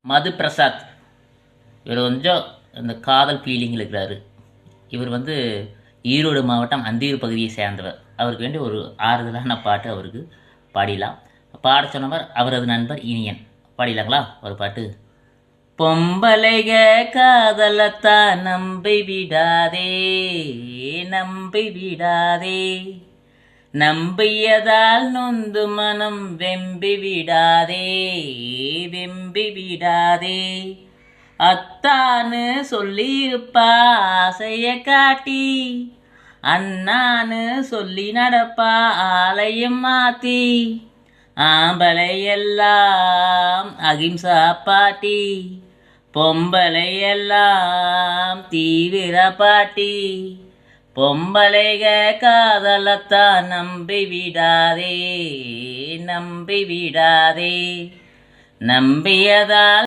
மது பிரசாத். இவர் கொஞ்சம் இந்த காதல் ஃபீலிங்கில் இருக்கிறாரு. இவர் ஈரோடு மாவட்டம் அந்தியூர் பகுதியை சேர்ந்தவர். அவருக்கு வேண்டிய ஒரு ஆறுதலான பாட்டு அவருக்கு பாடிடலாம். பாட சொன்னவர் அவரது நண்பர் இனியன். பாடிடலாங்களா ஒரு பாட்டு? பொம்பளைக காதலத்தான் நம்பி விடாதே, நம்பி விடாதே, நம்பியதால் நொந்து மனம் வெம்பி விடாதே, வெம்பி விடாதே. அத்தான்னு சொல்லியிருப்பா ஆசைய காட்டி, அண்ணான்னு சொல்லி நடப்பா ஆலயம் மாத்தி, ஆம்பளை எல்லாம் அகிம்சா பாட்டி, பொம்பளை எல்லாம் தீவிர பாட்டி. பொம்பளைக காதலத்தான் நம்பி விடாதே, நம்பி விடாதே, நம்பியதால்